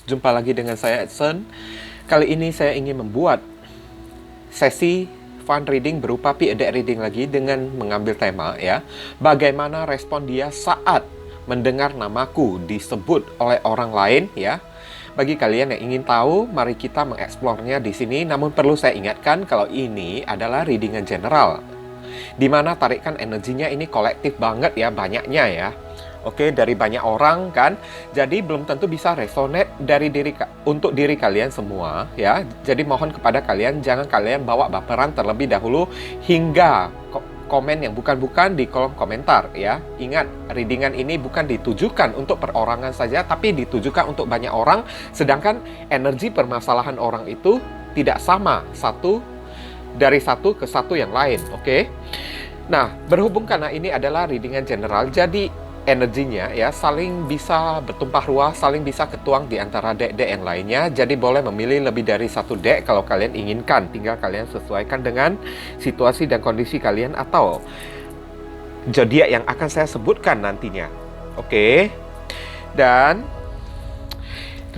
Jumpa lagi dengan saya Edson. Kali ini saya ingin membuat sesi fun reading berupa P-A-D reading lagi dengan mengambil tema ya. Bagaimana respon dia saat mendengar namaku disebut oleh orang lain ya. Bagi kalian yang ingin tahu, mari kita mengeksplornya di sini. Namun perlu saya ingatkan kalau ini adalah readingan general, di mana tarikan energinya ini kolektif banget ya, banyaknya ya. Oke, dari banyak orang kan. Jadi belum tentu bisa resonate dari untuk diri kalian semua ya. Jadi mohon kepada kalian jangan kalian bawa baperan terlebih dahulu hingga komen yang bukan-bukan di kolom komentar ya. Ingat, readingan ini bukan ditujukan untuk perorangan saja, tapi ditujukan untuk banyak orang. Sedangkan energi permasalahan orang itu tidak sama dari satu ke satu yang lain. Oke. Nah, berhubung karena ini adalah readingan general, jadi energinya ya saling bisa bertumpah ruah, saling bisa ketuang di antara deck-deck yang lainnya. Jadi boleh memilih lebih dari satu deck kalau kalian inginkan. Tinggal kalian sesuaikan dengan situasi dan kondisi kalian atau zodiak yang akan saya sebutkan nantinya. Oke. Dan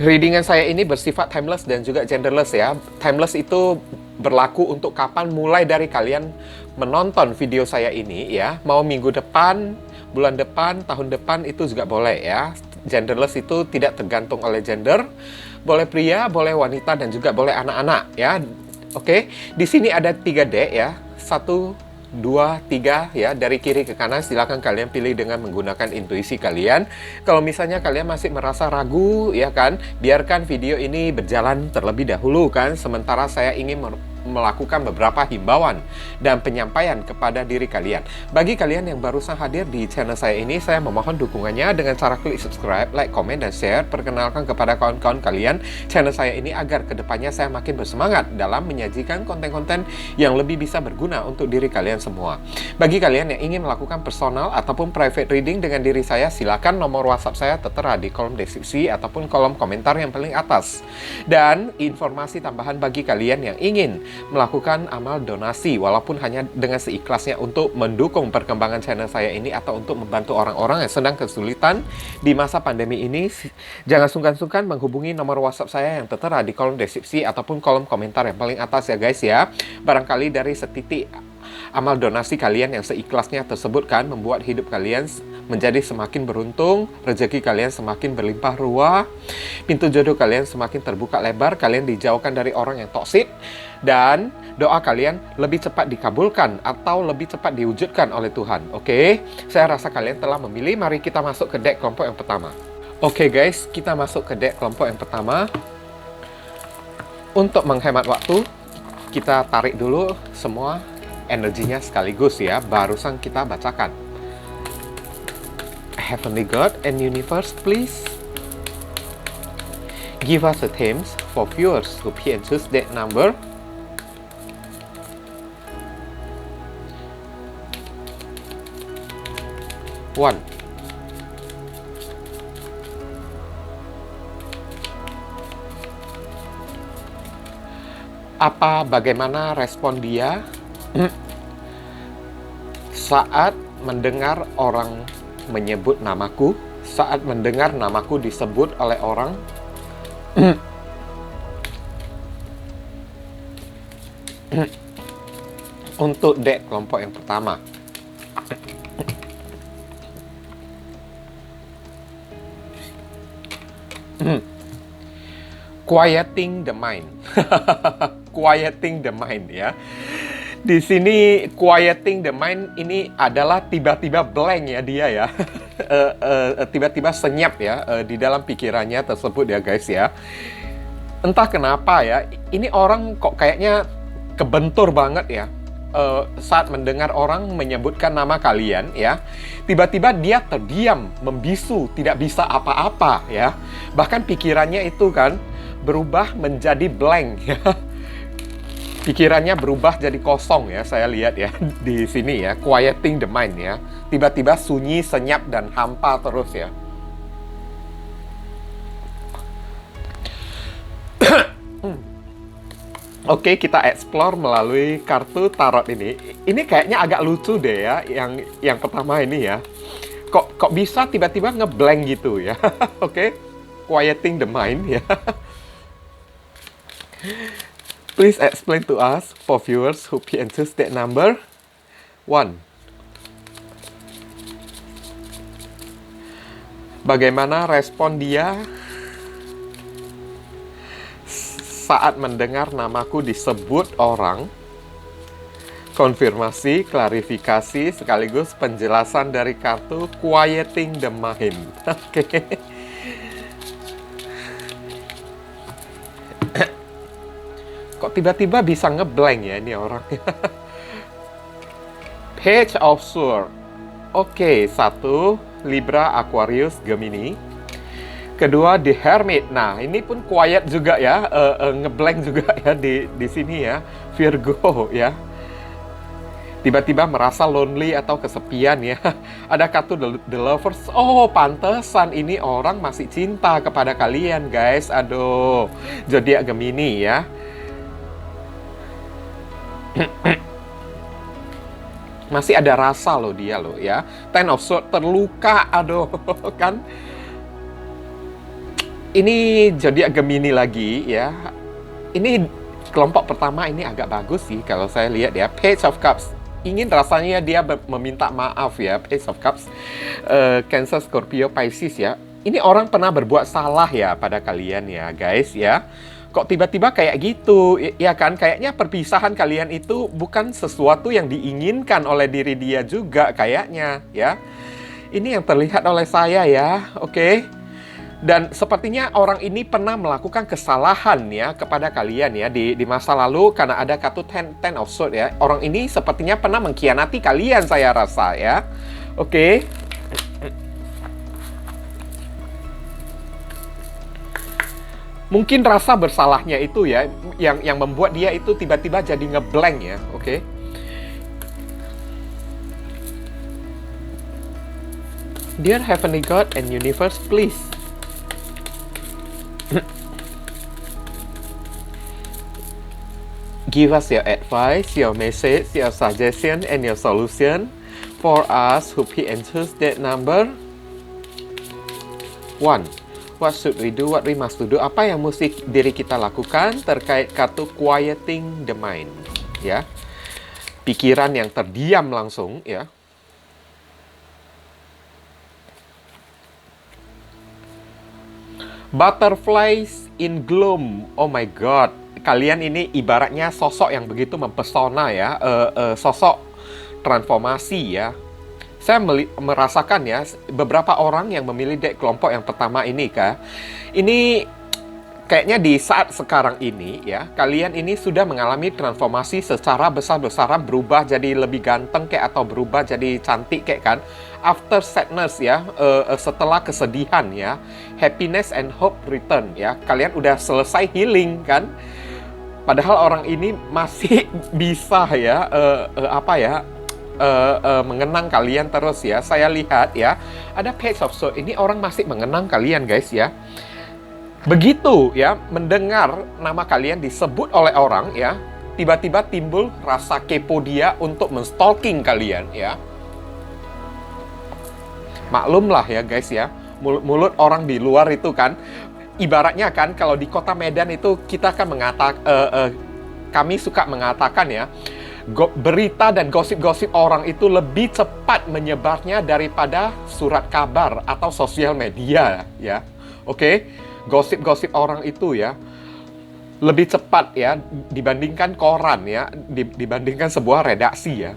readingan saya ini bersifat timeless dan juga genderless ya. Timeless itu berlaku untuk kapan mulai dari kalian menonton video saya ini ya. Mau minggu depan, bulan depan, tahun depan itu juga boleh ya. Genderless itu tidak tergantung oleh gender. Boleh pria, boleh wanita, dan juga boleh anak-anak ya. Oke, di sini ada 3 deck ya. 1, 2, 3 ya, dari kiri ke kanan. Silakan kalian pilih dengan menggunakan intuisi kalian. Kalau misalnya kalian masih merasa ragu ya kan, biarkan video ini berjalan terlebih dahulu kan. Sementara saya ingin melakukan beberapa himbauan dan penyampaian kepada diri kalian. Bagi kalian yang barusan hadir di channel saya ini, saya memohon dukungannya dengan cara klik subscribe, like, komen, dan share. Perkenalkan kepada kawan-kawan kalian channel saya ini agar kedepannya saya makin bersemangat dalam menyajikan konten-konten yang lebih bisa berguna untuk diri kalian semua. Bagi kalian yang ingin melakukan personal ataupun private reading dengan diri saya, silakan nomor WhatsApp saya tertera di kolom deskripsi ataupun kolom komentar yang paling atas. Dan informasi tambahan bagi kalian yang ingin melakukan amal donasi walaupun hanya dengan seikhlasnya untuk mendukung perkembangan channel saya ini atau untuk membantu orang-orang yang sedang kesulitan di masa pandemi ini, jangan sungkan-sungkan menghubungi nomor WhatsApp saya yang tertera di kolom deskripsi ataupun kolom komentar yang paling atas ya guys ya. Barangkali dari setitik amal donasi kalian yang seikhlasnya tersebut kan membuat hidup kalian menjadi semakin beruntung, rezeki kalian semakin berlimpah ruah, pintu jodoh kalian semakin terbuka lebar, kalian dijauhkan dari orang yang toksik, dan doa kalian lebih cepat dikabulkan atau lebih cepat diwujudkan oleh Tuhan. Oke, saya rasa kalian telah memilih. Mari kita masuk ke deck kelompok yang pertama. Oke guys, kita masuk ke deck kelompok yang pertama. Untuk menghemat waktu, kita tarik dulu semua energinya sekaligus ya, barusan kita bacakan. Heavenly God and Universe, please give us the themes for viewers who pay and choose that number. One. Bagaimana respon dia saat mendengar orang menyebut namaku, saat mendengar namaku disebut oleh orang? Untuk deck kelompok yang pertama. Quieting the mind. Quieting the mind ya. Di sini quieting the mind ini adalah tiba-tiba blank ya dia ya. Tiba-tiba senyap ya di dalam pikirannya tersebut ya guys ya. Entah kenapa ya, ini orang kok kayaknya kebentur banget ya. Saat mendengar orang menyebutkan nama kalian ya, tiba-tiba dia terdiam, membisu, tidak bisa apa-apa ya. Bahkan pikirannya itu kan berubah menjadi blank ya. Pikirannya berubah jadi kosong ya, saya lihat ya di sini ya, quieting the mind ya. Tiba-tiba sunyi, senyap, dan hampa terus ya. Oke, kita explore melalui kartu tarot ini. Ini kayaknya agak lucu deh ya, yang pertama ini ya. Kok bisa tiba-tiba ngeblank gitu ya. Oke. quieting the mind ya. Please explain to us for viewers who enters that number. 1. Bagaimana respon dia saat mendengar namaku disebut orang? Konfirmasi, klarifikasi, sekaligus penjelasan dari kartu quieting the mind. Oke. Kok tiba-tiba bisa ngeblank ya ini orang? Page of Swords. Oke, 1 Libra, Aquarius, Gemini. Kedua The Hermit. Nah, ini pun quiet juga ya, ngeblank juga ya di sini ya, Virgo ya. Tiba-tiba merasa lonely atau kesepian ya. Ada kartu The Lovers. Oh, pantesan ini orang masih cinta kepada kalian, guys. Aduh, zodiak Gemini ya. Masih ada rasa loh dia loh ya. Ten of Swords terluka, aduh kan. Ini zodiak Gemini lagi ya. Ini kelompok pertama ini agak bagus sih kalau saya lihat ya. Page of Cups. Ingin rasanya dia meminta maaf ya, Page of Cups, Cancer, Scorpio, Pisces ya. Ini orang pernah berbuat salah ya pada kalian ya guys ya. Kok tiba-tiba kayak gitu, ya kan? Kayaknya perpisahan kalian itu bukan sesuatu yang diinginkan oleh diri dia juga kayaknya ya. Ini yang terlihat oleh saya ya, oke? Dan sepertinya orang ini pernah melakukan kesalahan ya kepada kalian ya di masa lalu karena ada kartu Ten of Swords ya. Orang ini sepertinya pernah mengkhianati kalian saya rasa ya. Oke. Mungkin rasa bersalahnya itu ya yang membuat dia itu tiba-tiba jadi ngeblank ya. Oke. Dear Heavenly God and Universe, please give us your advice, your message, your suggestion, and your solution for us who enters that number. 1. What should we do? What we must do? Apa yang mesti diri kita lakukan terkait kartu quieting the mind? Ya, pikiran yang terdiam langsung ya. Butterflies in gloom. Oh my God. Kalian ini ibaratnya sosok yang begitu mempesona ya, sosok transformasi ya. Saya merasakan ya, beberapa orang yang memilih deck kelompok yang pertama ini ini kayaknya di saat sekarang ini ya, kalian ini sudah mengalami transformasi secara besar-besaran, berubah jadi lebih ganteng kayak atau berubah jadi cantik kayak kan. After sadness ya, setelah kesedihan ya, happiness and hope return ya. Kalian udah selesai healing kan. Padahal orang ini masih bisa ya, mengenang kalian terus ya. Saya lihat ya, ada Page of Swords. Ini orang masih mengenang kalian guys ya. Begitu ya, mendengar nama kalian disebut oleh orang ya, tiba-tiba timbul rasa kepo dia untuk menstalking kalian ya. Maklumlah ya guys ya, mulut orang di luar itu kan, ibaratnya kan kalau di kota Medan itu kita kan kami suka mengatakan ya, berita dan gosip-gosip orang itu lebih cepat menyebarnya daripada surat kabar atau sosial media ya. Oke, gosip-gosip orang itu ya lebih cepat ya dibandingkan koran ya, dibandingkan sebuah redaksi ya.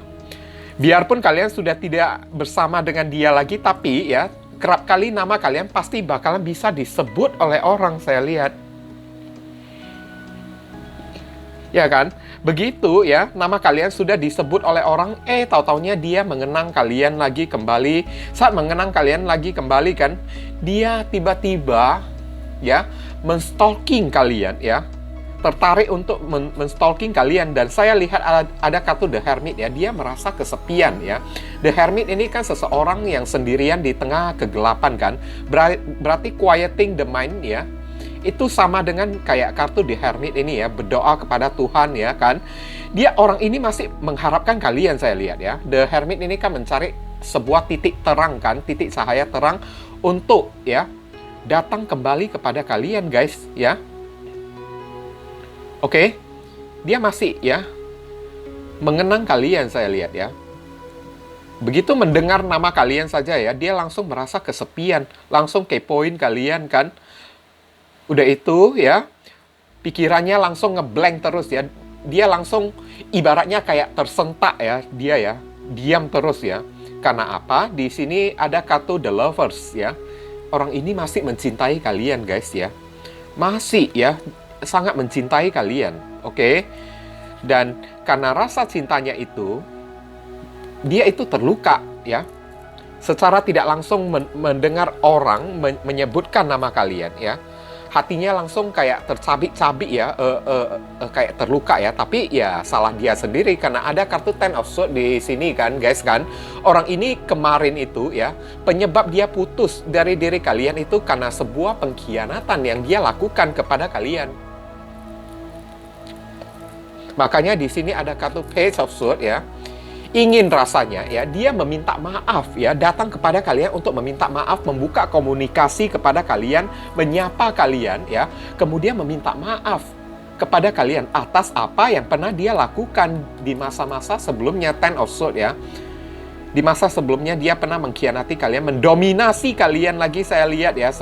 Biarpun kalian sudah tidak bersama dengan dia lagi, tapi ya kerap kali nama kalian pasti bakalan bisa disebut oleh orang, saya lihat. Ya kan? Begitu ya, nama kalian sudah disebut oleh orang, tahu-taunya dia mengenang kalian lagi kembali. Saat mengenang kalian lagi kembali kan, dia tiba-tiba ya menstalking kalian ya. Tertarik untuk menstalking kalian. Dan saya lihat ada kartu The Hermit ya, dia merasa kesepian ya. The Hermit ini kan seseorang yang sendirian di tengah kegelapan kan. Berarti quieting the mind ya, itu sama dengan kayak kartu The Hermit ini ya, berdoa kepada Tuhan ya kan. Orang ini masih mengharapkan kalian, saya lihat ya. The Hermit ini kan mencari sebuah titik terang kan, titik cahaya terang untuk ya datang kembali kepada kalian, guys, ya. Oke, dia masih ya mengenang kalian, saya lihat ya. Begitu mendengar nama kalian saja ya, dia langsung merasa kesepian, langsung kepoin kalian kan. Udah itu ya, pikirannya langsung ngeblank terus ya. Dia langsung ibaratnya kayak tersentak ya, dia ya, diam terus ya. Karena apa? Di sini ada kartu The Lovers ya. Orang ini masih mencintai kalian, guys ya. Masih ya, sangat mencintai kalian, oke? Dan karena rasa cintanya itu, dia itu terluka ya. Secara tidak langsung mendengar orang menyebutkan nama kalian ya. Hatinya langsung kayak tercabik-cabik ya, kayak terluka ya. Tapi ya salah dia sendiri karena ada kartu Ten of Swords di sini kan, guys kan. Orang ini kemarin itu ya, penyebab dia putus dari diri kalian itu karena sebuah pengkhianatan yang dia lakukan kepada kalian. Makanya di sini ada kartu Page of Swords ya. Ingin rasanya ya, dia meminta maaf ya, datang kepada kalian untuk meminta maaf, membuka komunikasi kepada kalian, menyapa kalian ya, kemudian meminta maaf kepada kalian atas apa yang pernah dia lakukan di masa-masa sebelumnya. Ten of Swords ya. Di masa sebelumnya dia pernah mengkhianati kalian, mendominasi kalian lagi, saya lihat ya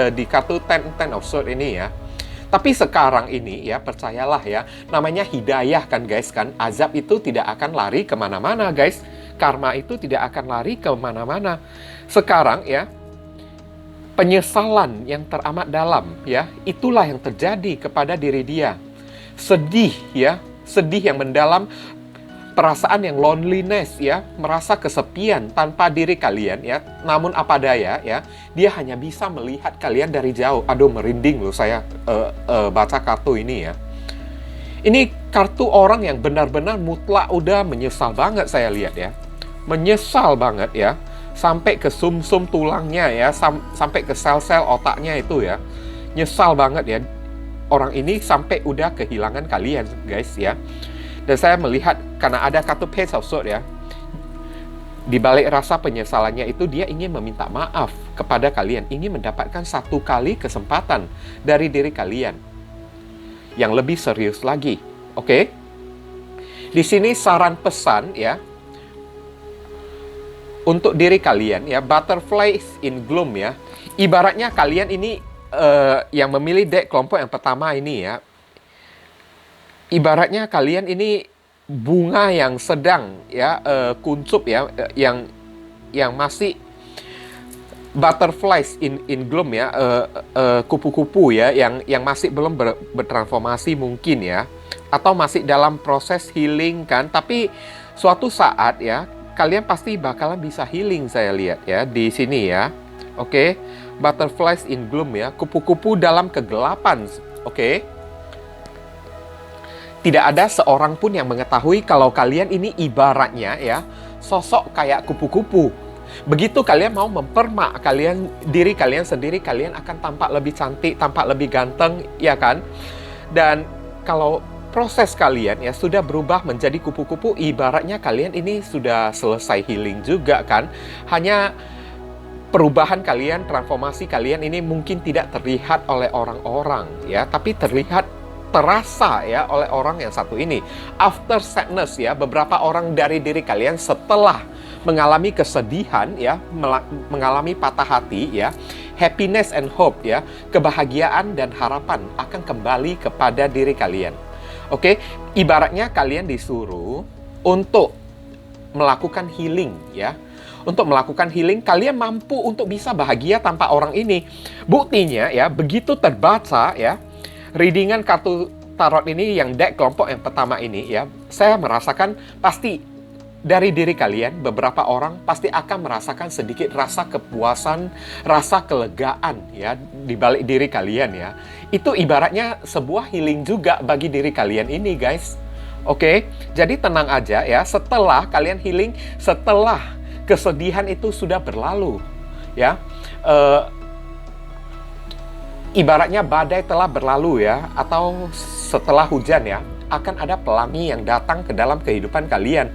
di kartu Ten of Swords ini ya. Tapi sekarang ini ya, percayalah ya, namanya hidayah kan, guys kan. Azab itu tidak akan lari kemana-mana, guys. Karma itu tidak akan lari kemana-mana. Sekarang ya, penyesalan yang teramat dalam ya, itulah yang terjadi kepada diri dia. Sedih ya, sedih yang mendalam, perasaan yang loneliness ya, merasa kesepian tanpa diri kalian ya. Namun apa daya ya, dia hanya bisa melihat kalian dari jauh. Aduh, merinding loh saya baca kartu ini ya. Ini kartu orang yang benar-benar mutlak udah menyesal banget, saya lihat ya. Menyesal banget ya, sampai ke sum-sum tulangnya ya, sampai ke sel-sel otaknya itu ya. Nyesal banget ya. Orang ini sampai udah kehilangan kalian, guys ya. Dan saya melihat karena ada kartu Page of Swords ya, di balik rasa penyesalannya itu dia ingin meminta maaf kepada kalian, ingin mendapatkan satu kali kesempatan dari diri kalian yang lebih serius lagi. Oke? Di sini saran pesan ya untuk diri kalian ya, Butterflies in Gloom ya. Ibaratnya kalian ini yang memilih deck kelompok yang pertama ini ya. Ibaratnya kalian ini bunga yang sedang ya kuncup ya, yang masih butterflies in gloom ya, kupu-kupu ya, yang masih belum bertransformasi mungkin ya, atau masih dalam proses healing kan. Tapi suatu saat ya, kalian pasti bakalan bisa healing, saya lihat ya di sini ya. Oke, butterflies in gloom ya, kupu-kupu dalam kegelapan. Oke. Tidak ada seorang pun yang mengetahui kalau kalian ini ibaratnya ya, sosok kayak kupu-kupu. Begitu kalian mau mempermak diri kalian sendiri, kalian akan tampak lebih cantik, tampak lebih ganteng, ya kan? Dan kalau proses kalian ya sudah berubah menjadi kupu-kupu, ibaratnya kalian ini sudah selesai healing juga kan? Hanya perubahan kalian, transformasi kalian ini mungkin tidak terlihat oleh orang-orang ya, tapi terasa ya oleh orang yang satu ini. After sadness ya, beberapa orang dari diri kalian setelah mengalami kesedihan ya, mengalami patah hati ya, happiness and hope ya, kebahagiaan dan harapan akan kembali kepada diri kalian. Oke, ibaratnya kalian disuruh untuk melakukan healing ya. Untuk melakukan healing, kalian mampu untuk bisa bahagia tanpa orang ini. Buktinya ya, begitu terbaca ya, readingan kartu tarot ini yang deck kelompok yang pertama ini ya, saya merasakan pasti dari diri kalian, beberapa orang pasti akan merasakan sedikit rasa kepuasan, rasa kelegaan ya di balik diri kalian ya. Itu ibaratnya sebuah healing juga bagi diri kalian ini, guys. Oke, jadi tenang aja ya, setelah kalian healing, setelah kesedihan itu sudah berlalu ya, ibaratnya badai telah berlalu ya, atau setelah hujan ya, akan ada pelangi yang datang ke dalam kehidupan kalian.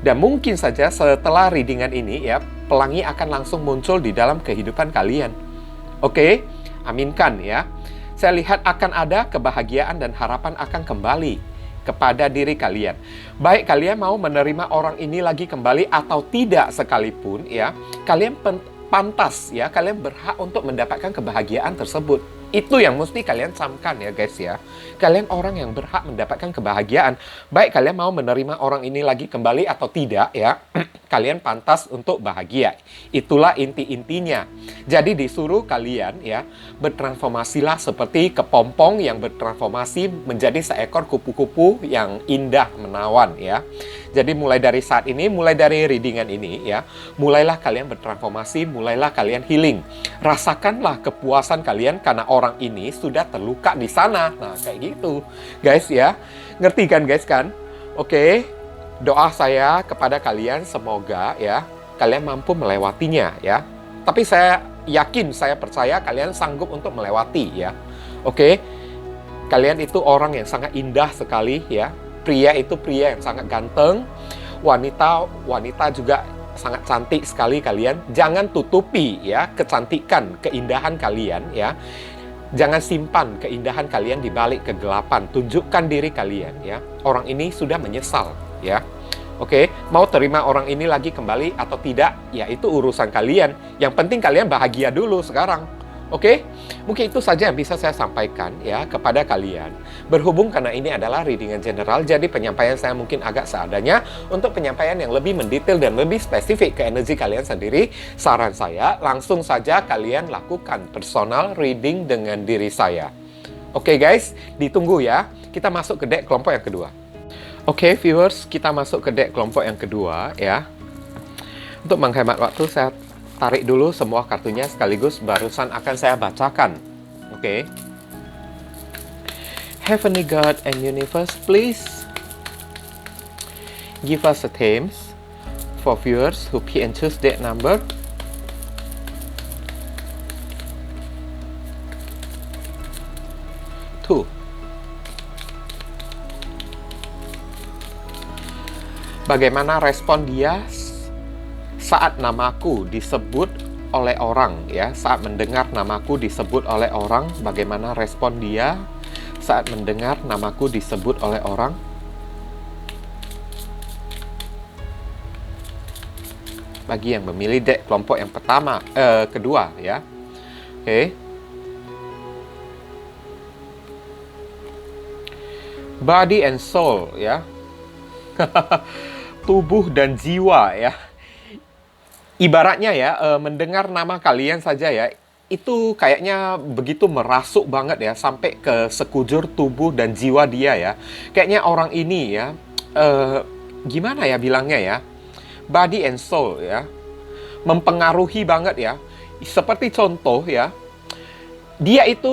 Dan mungkin saja setelah readingan ini ya, pelangi akan langsung muncul di dalam kehidupan kalian. Oke, aminkan ya. Saya lihat akan ada kebahagiaan dan harapan akan kembali kepada diri kalian. Baik kalian mau menerima orang ini lagi kembali atau tidak sekalipun ya, kalian pantas ya, kalian berhak untuk mendapatkan kebahagiaan tersebut. Itu yang mesti kalian camkan ya guys ya. Kalian orang yang berhak mendapatkan kebahagiaan. Baik kalian mau menerima orang ini lagi kembali atau tidak ya, kalian pantas untuk bahagia. Itulah inti-intinya. Jadi disuruh kalian ya, bertransformasilah seperti kepompong yang bertransformasi menjadi seekor kupu-kupu yang indah menawan ya. Jadi mulai dari saat ini, mulai dari readingan ini ya, mulailah kalian bertransformasi, mulailah kalian healing. Rasakanlah kepuasan kalian karena orang ini sudah terluka di sana. Nah, kayak gitu. Guys ya, ngerti kan guys kan? Oke, doa saya kepada kalian semoga ya, kalian mampu melewatinya ya. Tapi saya yakin, saya percaya kalian sanggup untuk melewati ya. Oke, kalian itu orang yang sangat indah sekali ya. Pria itu pria yang sangat ganteng, wanita juga sangat cantik sekali kalian. Jangan tutupi ya kecantikan, keindahan kalian ya. Jangan simpan keindahan kalian di balik kegelapan. Tunjukkan diri kalian ya. Orang ini sudah menyesal ya. Oke, mau terima orang ini lagi kembali atau tidak, ya itu urusan kalian. Yang penting kalian bahagia dulu sekarang. Oke, mungkin itu saja yang bisa saya sampaikan ya kepada kalian. Berhubung karena ini adalah readingan general, jadi penyampaian saya mungkin agak seadanya. Untuk penyampaian yang lebih mendetail dan lebih spesifik ke energi kalian sendiri, saran saya langsung saja kalian lakukan personal reading dengan diri saya. Oke guys, ditunggu ya. Kita masuk ke deck kelompok yang kedua. Oke viewers, kita masuk ke deck kelompok yang kedua ya. Untuk menghemat waktu, saya tarik dulu semua kartunya sekaligus barusan akan saya bacakan. Oke. Heavenly God and Universe, please give us the themes for viewers who pick and choose deck number 2. Bagaimana respon dia saat namaku disebut oleh orang ya, saat mendengar namaku disebut oleh orang, bagaimana respon dia saat mendengar namaku disebut oleh orang? Bagi yang memilih deck kelompok yang kedua ya. Oke. Body and soul ya. Tubuh dan jiwa ya. Ibaratnya ya, mendengar nama kalian saja ya, itu kayaknya begitu merasuk banget ya, sampai ke sekujur tubuh dan jiwa dia ya. Kayaknya orang ini ya, gimana ya bilangnya ya, body and soul ya, mempengaruhi banget ya. Seperti contoh ya, dia itu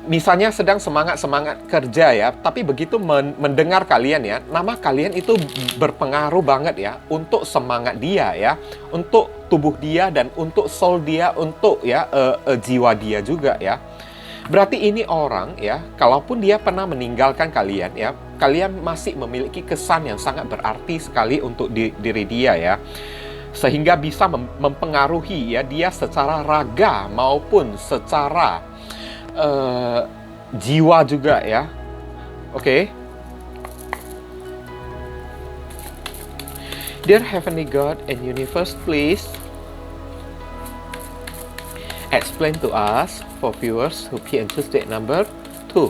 misalnya sedang semangat-semangat kerja ya, tapi begitu mendengar kalian ya, nama kalian itu berpengaruh banget ya untuk semangat dia ya, untuk tubuh dia dan untuk soul dia, untuk ya jiwa dia juga ya. Berarti ini orang ya, kalaupun dia pernah meninggalkan kalian ya, kalian masih memiliki kesan yang sangat berarti sekali untuk diri dia ya. Sehingga bisa mempengaruhi ya dia secara raga maupun secara jiwa juga ya. Oke. Dear Heavenly God and Universe, please explain to us for viewers who pick and choose deck number 2.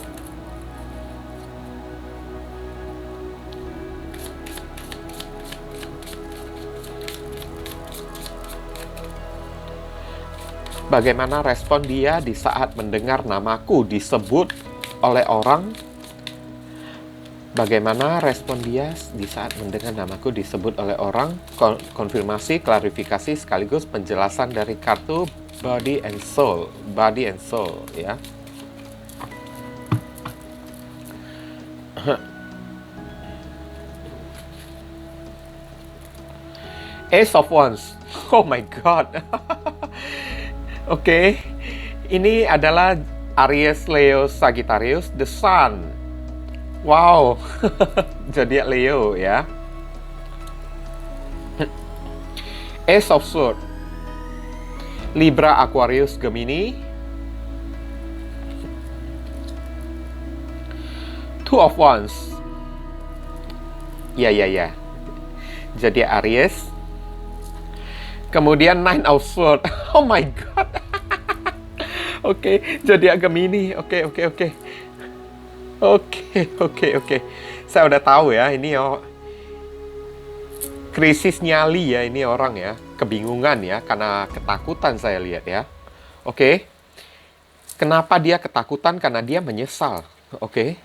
Bagaimana respon dia di saat mendengar namaku disebut oleh orang? Bagaimana respon dia di saat mendengar namaku disebut oleh orang? Konfirmasi, klarifikasi, sekaligus penjelasan dari kartu Body and Soul. Body and Soul, ya. Ace of Wands. Oh my God. Oke, ini adalah Aries, Leo, Sagittarius, The Sun. Wow, zodiak Leo ya. Ace of Swords. Libra, Aquarius, Gemini. Two of Wands. Ya. Jadi Aries. Kemudian Nine of Swords. Oh my God. Oke, jadi Gemini. Oke. Saya udah tahu ya, ini krisis nyali ya ini orang ya. Kebingungan ya, karena ketakutan saya lihat ya. Oke. Kenapa dia ketakutan? Karena dia menyesal. Oke.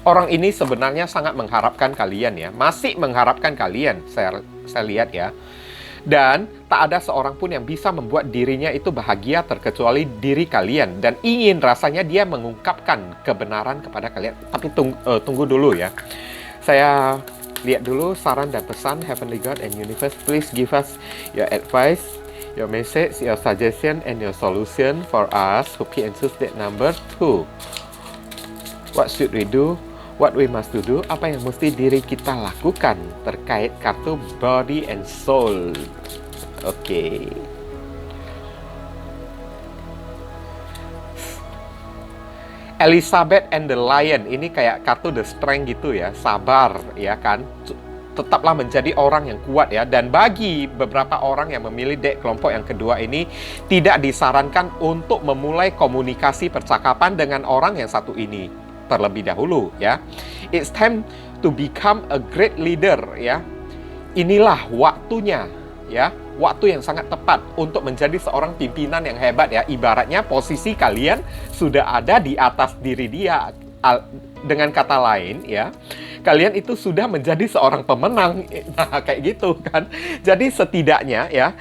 Orang ini sebenarnya sangat mengharapkan kalian ya. Masih mengharapkan kalian, saya lihat ya. Dan tak ada seorang pun yang bisa membuat dirinya itu bahagia terkecuali diri kalian. Dan ingin rasanya dia mengungkapkan kebenaran kepada kalian. Tapi tunggu dulu ya. Saya lihat dulu saran dan pesan Heavenly God and Universe. Please give us your advice, your message, your suggestion, and your solution for us who pay and choose that number 2. What should we do? What we must do? Apa yang mesti diri kita lakukan terkait kartu Body and Soul? Oke. Elizabeth and the Lion. Ini kayak kartu The Strength gitu ya. Sabar ya kan. Tetaplah menjadi orang yang kuat ya. Dan bagi beberapa orang yang memilih deck kelompok yang kedua ini, tidak disarankan untuk memulai komunikasi percakapan dengan orang yang satu ini terlebih dahulu ya. It's time to become a great leader ya. Inilah waktunya ya. Waktu yang sangat tepat untuk menjadi seorang pimpinan yang hebat ya. Ibaratnya posisi kalian sudah ada di atas diri dia. Dengan kata lain ya, kalian itu sudah menjadi seorang pemenang. Nah, kayak gitu kan. Jadi setidaknya ya,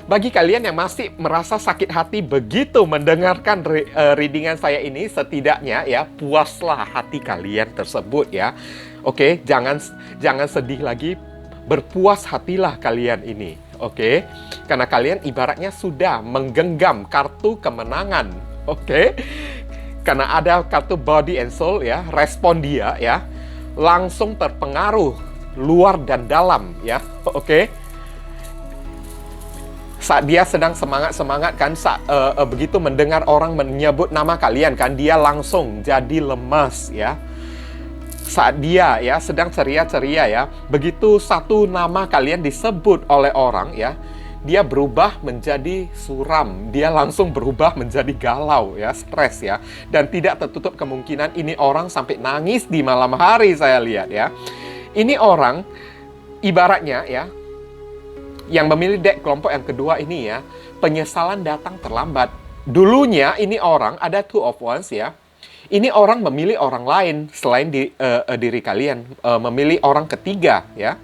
bagi kalian yang masih merasa sakit hati begitu mendengarkan readingan saya ini, setidaknya ya puaslah hati kalian tersebut ya. Oke, jangan sedih lagi, berpuas hatilah kalian ini. Oke, karena kalian ibaratnya sudah menggenggam kartu kemenangan. Oke, karena ada kartu Body and Soul ya, respon dia ya langsung terpengaruh luar dan dalam ya. Oke. Saat dia sedang semangat kan, begitu mendengar orang menyebut nama kalian kan, dia langsung jadi lemas ya. Saat dia ya sedang ceria-ceria ya, begitu satu nama kalian disebut oleh orang ya, dia berubah menjadi suram, dia langsung berubah menjadi galau ya, stres ya. Dan tidak tertutup kemungkinan ini orang sampai nangis di malam hari, saya lihat ya. Ini orang ibaratnya ya, yang memilih deck kelompok yang kedua ini ya, penyesalan datang terlambat. Dulunya ini orang ada Two of Wands ya. Ini orang memilih orang lain selain diri kalian, memilih orang ketiga ya.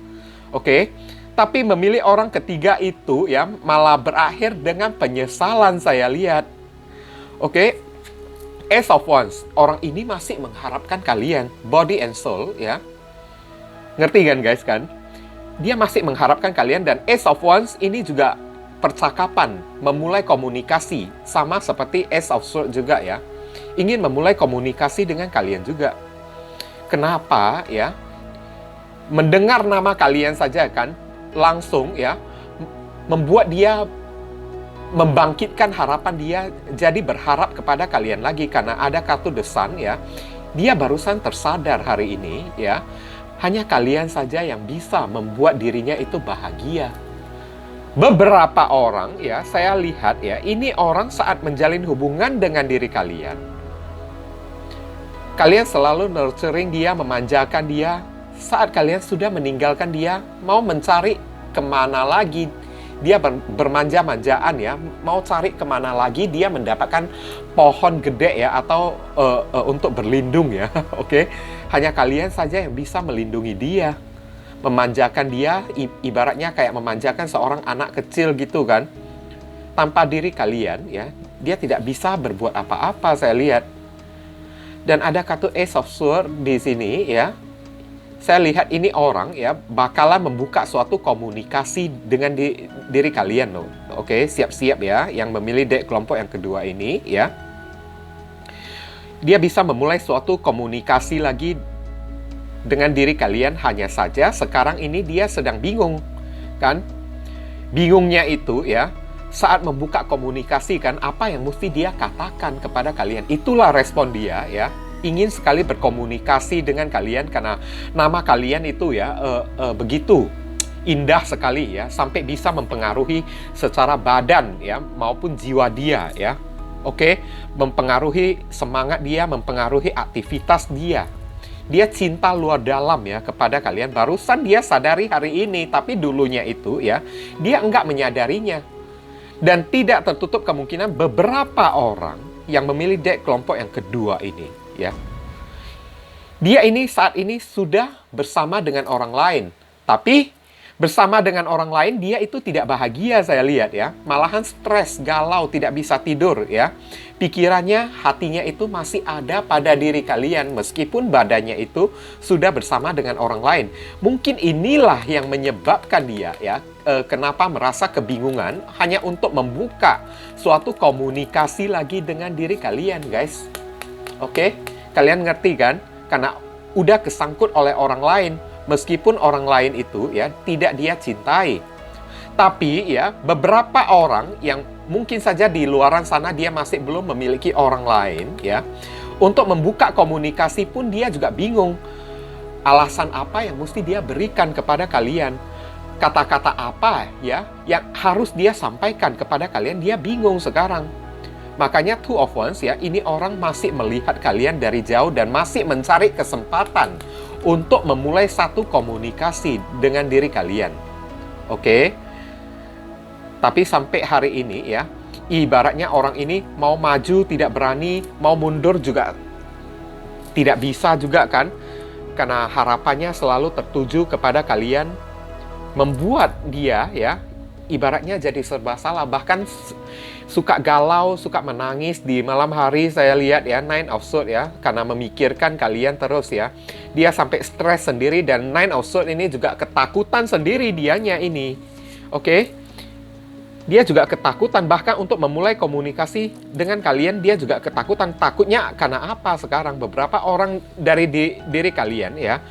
Oke. Tapi memilih orang ketiga itu ya malah berakhir dengan penyesalan, saya lihat. Oke. Ace of Wands, orang ini masih mengharapkan kalian, Body and Soul ya. Ngerti kan guys kan? Dia masih mengharapkan kalian, dan Ace of Wands ini juga percakapan, memulai komunikasi. Sama seperti Ace of Swords juga ya. Ingin memulai komunikasi dengan kalian juga. Kenapa ya? Mendengar nama kalian saja kan, langsung ya, membuat dia membangkitkan harapan dia, jadi berharap kepada kalian lagi. Karena ada kartu The Sun ya. Dia barusan tersadar hari ini ya. Hanya kalian saja yang bisa membuat dirinya itu bahagia. Beberapa orang ya, saya lihat ya, ini orang saat menjalin hubungan dengan diri kalian. Kalian selalu nurturing dia, memanjakan dia. Saat kalian sudah meninggalkan dia, mau mencari kemana lagi? Dia bermanja-manjaan ya, mau cari kemana lagi dia mendapatkan pohon gede ya, atau untuk berlindung ya. Oke. Hanya kalian saja yang bisa melindungi dia, memanjakan dia, ibaratnya kayak memanjakan seorang anak kecil gitu kan. Tanpa diri kalian ya, dia tidak bisa berbuat apa-apa, saya lihat. Dan ada kartu Ace of Swords di sini ya. Saya lihat ini orang ya bakalan membuka suatu komunikasi dengan diri kalian loh. Oke, siap-siap ya yang memilih deck kelompok yang kedua ini ya. Dia bisa memulai suatu komunikasi lagi dengan diri kalian, hanya saja sekarang ini dia sedang bingung kan. Bingungnya itu ya, saat membuka komunikasi kan, apa yang mesti dia katakan kepada kalian. Itulah respon dia ya. Ingin sekali berkomunikasi dengan kalian karena nama kalian itu ya begitu indah sekali ya, sampai bisa mempengaruhi secara badan ya maupun jiwa dia ya. Oke, mempengaruhi semangat dia, mempengaruhi aktivitas dia. Dia cinta luar dalam ya kepada kalian. Barusan dia sadari hari ini, tapi dulunya itu ya, dia enggak menyadarinya. Dan tidak tertutup kemungkinan beberapa orang yang memilih dek kelompok yang kedua ini ya. Dia ini saat ini sudah bersama dengan orang lain. Tapi bersama dengan orang lain dia itu tidak bahagia, saya lihat ya. Malahan stres, galau, tidak bisa tidur ya. Pikirannya, hatinya itu masih ada pada diri kalian meskipun badannya itu sudah bersama dengan orang lain. Mungkin inilah yang menyebabkan dia ya kenapa merasa kebingungan hanya untuk membuka suatu komunikasi lagi dengan diri kalian, guys. Oke? Kalian ngerti kan? Karena udah kesangkut oleh orang lain. Meskipun orang lain itu ya tidak dia cintai. Tapi ya beberapa orang yang mungkin saja di luaran sana dia masih belum memiliki orang lain ya. Untuk membuka komunikasi pun dia juga bingung. Alasan apa yang mesti dia berikan kepada kalian? Kata-kata apa ya yang harus dia sampaikan kepada kalian? Dia bingung sekarang. Makanya Two of Wands ya, ini orang masih melihat kalian dari jauh dan masih mencari kesempatan untuk memulai satu komunikasi dengan diri kalian. Oke? Tapi sampai hari ini ya, ibaratnya orang ini mau maju tidak berani, mau mundur juga tidak bisa juga kan? Karena harapannya selalu tertuju kepada kalian, membuat dia ya, ibaratnya jadi serba salah. Bahkan suka galau, suka menangis di malam hari, saya lihat ya, Nine of Swords ya, karena memikirkan kalian terus ya. Dia sampai stres sendiri dan Nine of Swords ini juga ketakutan sendiri dianya ini. Oke? Dia juga ketakutan bahkan untuk memulai komunikasi dengan kalian, dia juga ketakutan. Takutnya karena apa sekarang? Beberapa orang dari diri kalian ya.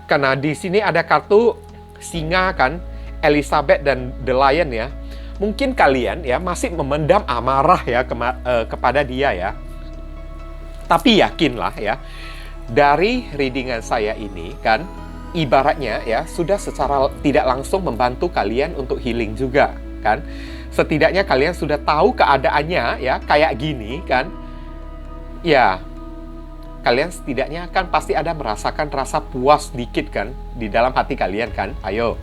Karena di sini ada kartu singa kan, Elizabeth dan The Lion ya. Mungkin kalian ya masih memendam amarah ya kepada dia ya. Tapi yakinlah ya, dari readingan saya ini kan, ibaratnya ya sudah secara tidak langsung membantu kalian untuk healing juga kan. Setidaknya kalian sudah tahu keadaannya ya kayak gini kan. Ya, kalian setidaknya kan pasti ada merasakan rasa puas dikit kan di dalam hati kalian kan. Ayo,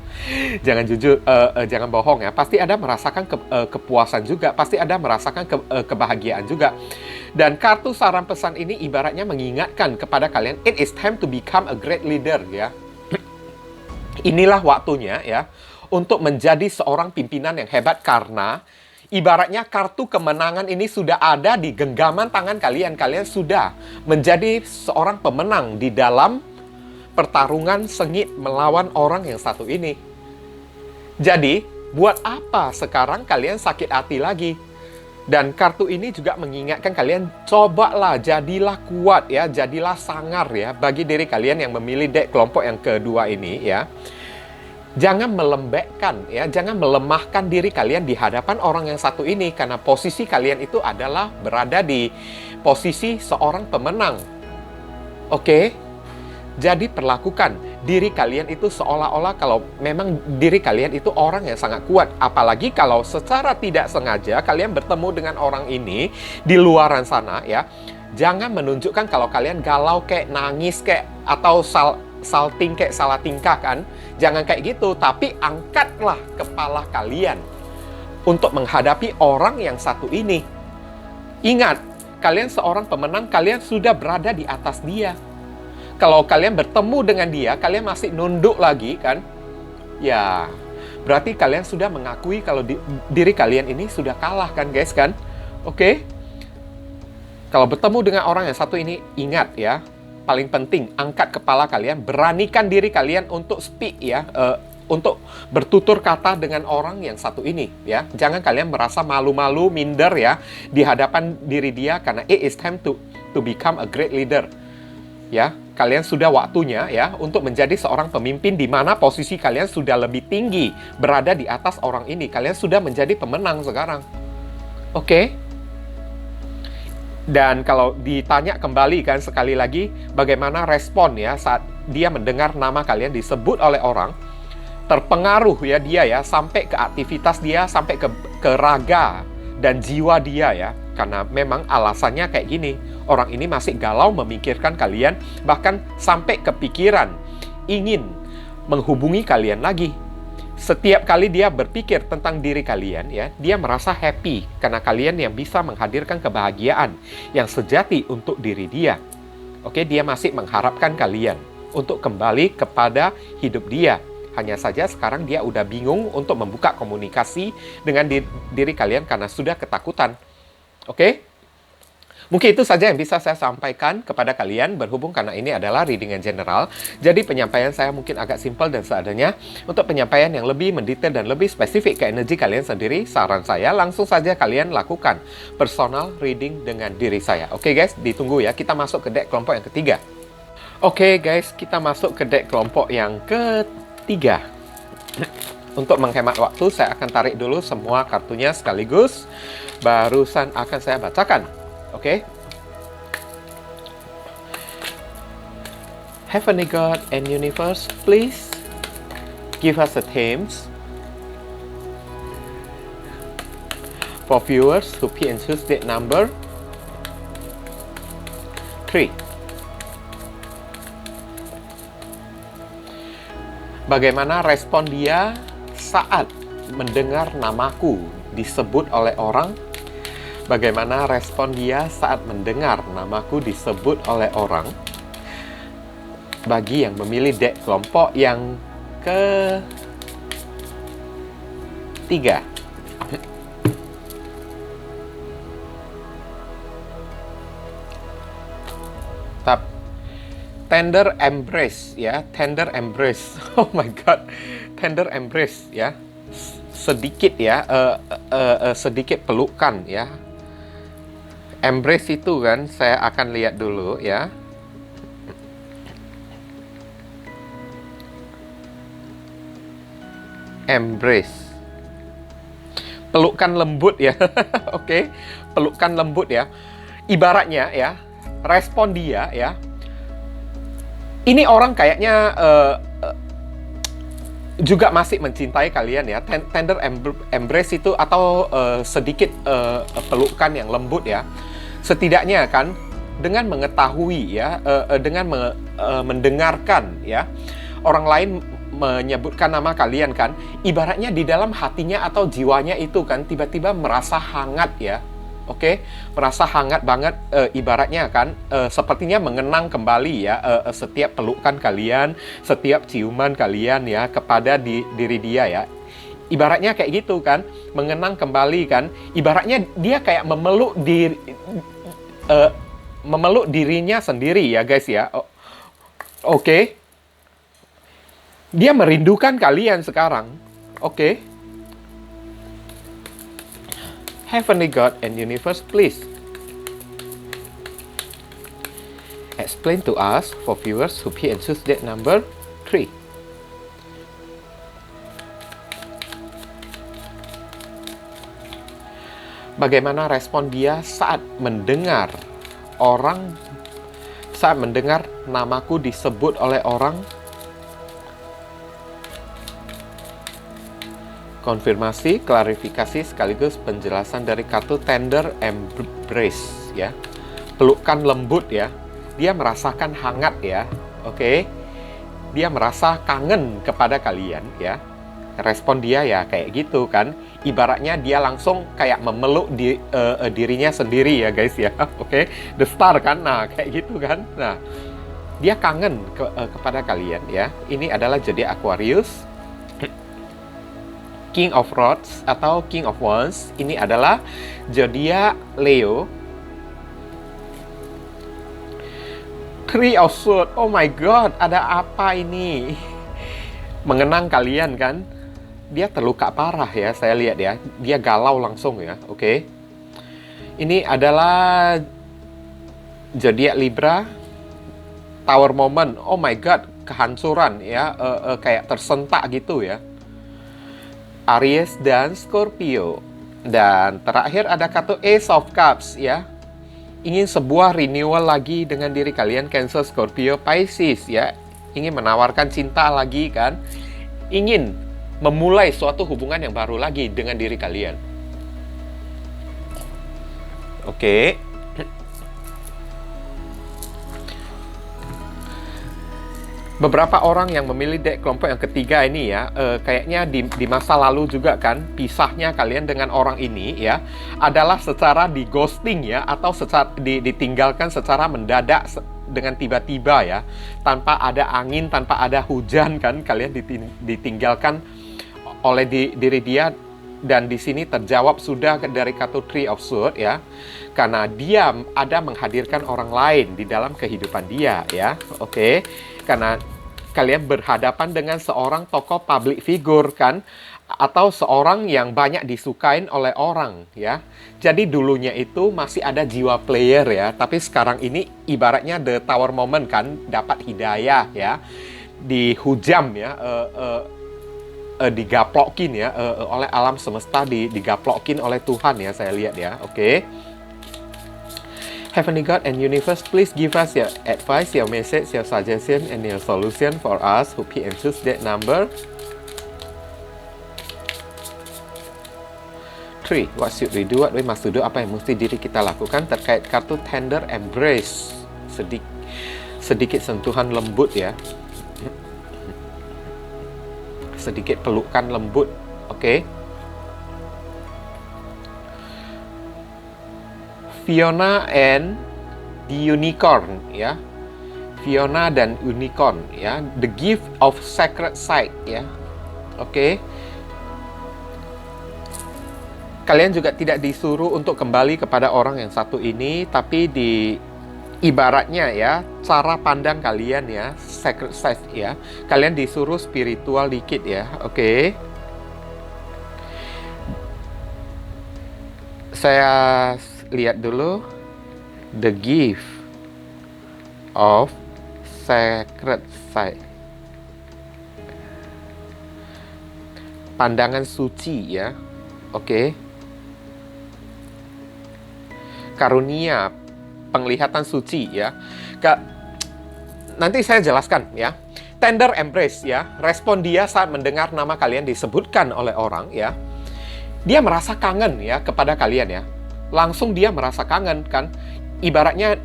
jangan jujur, jangan bohong ya. Pasti ada merasakan kepuasan juga, pasti ada merasakan kebahagiaan juga. Dan kartu saran pesan ini ibaratnya mengingatkan kepada kalian, it is time to become a great leader ya. Inilah waktunya ya untuk menjadi seorang pimpinan yang hebat, karena ibaratnya kartu kemenangan ini sudah ada di genggaman tangan kalian. Kalian sudah menjadi seorang pemenang di dalam pertarungan sengit melawan orang yang satu ini. Jadi, buat apa sekarang kalian sakit hati lagi? Dan kartu ini juga mengingatkan kalian, cobalah, jadilah kuat ya, jadilah sangar ya bagi diri kalian yang memilih dek kelompok yang kedua ini ya. Jangan melembekkan ya, jangan melemahkan diri kalian di hadapan orang yang satu ini, karena posisi kalian itu adalah berada di posisi seorang pemenang. Oke? Jadi perlakukan diri kalian itu seolah-olah kalau memang diri kalian itu orang yang sangat kuat. Apalagi kalau secara tidak sengaja kalian bertemu dengan orang ini di luaran sana ya. Jangan menunjukkan kalau kalian galau kayak nangis kayak atau salting kayak salah tingkah kan. Jangan kayak gitu, tapi angkatlah kepala kalian untuk menghadapi orang yang satu ini. Ingat, kalian seorang pemenang, kalian sudah berada di atas dia. Kalau kalian bertemu dengan dia, kalian masih nunduk lagi kan? Ya, berarti kalian sudah mengakui kalau diri kalian ini sudah kalah kan guys kan? Oke? Kalau bertemu dengan orang yang satu ini, ingat ya, paling penting, angkat kepala kalian, beranikan diri kalian untuk speak ya, untuk bertutur kata dengan orang yang satu ini ya. Jangan kalian merasa malu-malu, minder ya di hadapan diri dia, karena it is time to become a great leader. Ya, kalian sudah waktunya ya untuk menjadi seorang pemimpin di mana posisi kalian sudah lebih tinggi, berada di atas orang ini. Kalian sudah menjadi pemenang sekarang. Oke? Dan kalau ditanya kembali kan sekali lagi, bagaimana respon ya saat dia mendengar nama kalian disebut oleh orang, terpengaruh ya dia ya, sampai ke aktivitas dia, sampai ke raga dan jiwa dia ya. Karena memang alasannya kayak gini, orang ini masih galau memikirkan kalian, bahkan sampai kepikiran ingin menghubungi kalian lagi. Setiap kali dia berpikir tentang diri kalian ya, dia merasa happy karena kalian yang bisa menghadirkan kebahagiaan yang sejati untuk diri dia. Oke, dia masih mengharapkan kalian untuk kembali kepada hidup dia. Hanya saja sekarang dia udah bingung untuk membuka komunikasi dengan diri kalian karena sudah ketakutan. Oke? Mungkin itu saja yang bisa saya sampaikan kepada kalian berhubung karena ini adalah reading yang general. Jadi penyampaian saya mungkin agak simpel dan seadanya. Untuk penyampaian yang lebih mendetail dan lebih spesifik ke energi kalian sendiri, saran saya langsung saja kalian lakukan personal reading dengan diri saya. Oke guys, ditunggu ya. Kita masuk ke deck kelompok yang ketiga. Oke guys, kita masuk ke deck kelompok yang ketiga. Untuk menghemat waktu, saya akan tarik dulu semua kartunya sekaligus. Barusan akan saya bacakan. Oke. Heavenly God and Universe, please give us the themes for viewers who pick and choose date number 3. Bagaimana respon dia saat mendengar namaku disebut oleh orang? Bagaimana respon dia saat mendengar namaku disebut oleh orang? Bagi yang memilih deck kelompok yang ketiga. Tender embrace ya, tender embrace. Oh my god, tender embrace ya. Sedikit ya, sedikit pelukan ya. Embrace itu kan saya akan lihat dulu ya. Embrace. Pelukan lembut ya. Oke, pelukan lembut ya. Ibaratnya ya, respon dia ya. Ini orang kayaknya juga masih mencintai kalian ya. Tender embrace itu atau sedikit pelukan yang lembut ya. Setidaknya kan dengan mengetahui ya, dengan mendengarkan ya, orang lain menyebutkan nama kalian kan, ibaratnya di dalam hatinya atau jiwanya itu kan tiba-tiba merasa hangat ya. Oke, merasa hangat banget, ibaratnya kan, sepertinya mengenang kembali ya, setiap pelukan kalian, setiap ciuman kalian ya kepada diri dia ya. Ibaratnya kayak gitu kan, mengenang kembali kan, ibaratnya dia kayak memeluk dirinya sendiri ya guys ya. Oke. Dia merindukan kalian sekarang. Oke. Heavenly God and Universe, please explain to us for viewers who pick and choose date number 3. Bagaimana respon dia saat mendengar namaku disebut oleh orang? Konfirmasi, klarifikasi sekaligus penjelasan dari kartu tender embrace ya. Pelukan lembut ya. Dia merasakan hangat ya. Oke. Dia merasa kangen kepada kalian ya. Respon dia ya kayak gitu kan. Ibaratnya dia langsung kayak memeluk dirinya sendiri ya guys ya. Oke. The Star kan. Nah, kayak gitu kan. Nah, dia kangen kepada kalian ya. Ini adalah zodiak Aquarius. King of Rods atau King of Wands ini adalah zodiak Leo. Three of Swords, oh my god, ada apa ini? Mengenang kalian kan? Dia terluka parah ya, saya lihat ya. Dia galau langsung ya, oke. Ini adalah zodiak Libra. tower moment, oh my god, kehancuran ya, kayak tersentak gitu ya. Aries dan Scorpio. Dan terakhir ada kartu Ace of Cups ya. Ingin sebuah renewal lagi dengan diri kalian, Cancer, Scorpio, Pisces ya. Ingin menawarkan cinta lagi kan. Ingin memulai suatu hubungan yang baru lagi dengan diri kalian. Oke. Beberapa orang yang memilih deck kelompok yang ketiga ini ya, kayaknya di masa lalu juga kan, pisahnya kalian dengan orang ini ya, adalah secara di ghosting ya, atau secara ditinggalkan secara mendadak dengan tiba-tiba ya, tanpa ada angin, tanpa ada hujan kan, kalian ditinggalkan oleh diri dia. Dan di sini terjawab sudah dari kartu Three of Swords ya, karena dia ada menghadirkan orang lain di dalam kehidupan dia ya, oke. Karena kalian berhadapan dengan seorang tokoh public figure kan, atau seorang yang banyak disukain oleh orang ya. Jadi dulunya itu masih ada jiwa player ya, tapi sekarang ini ibaratnya the tower moment kan, dapat hidayah ya, dihujam ya, digaplokin ya, oleh alam semesta, digaplokin oleh Tuhan ya, saya lihat ya, oke. Heavenly God and Universe, please give us your advice, your message, your suggestion, and your solution for us who pick and choose that number. 3. What should we do? What we must do? Apa yang mesti diri kita lakukan terkait kartu Tender Embrace, sedikit sentuhan lembut ya, sedikit pelukan lembut, oke. Fiona and the Unicorn ya, Fiona dan Unicorn ya, the gift of sacred sight ya, oke. Kalian juga tidak disuruh untuk kembali kepada orang yang satu ini, tapi ibaratnya ya, cara pandang kalian ya, sacred sight ya, kalian disuruh spiritual dikit ya, oke. Saya lihat dulu the gift of sacred sight, pandangan suci ya, oke. Karunia penglihatan suci ya. Nanti saya jelaskan ya. Tender embrace ya, respon dia saat mendengar nama kalian disebutkan oleh orang ya, dia merasa kangen ya kepada kalian ya. Langsung dia merasa kangen kan, ibaratnya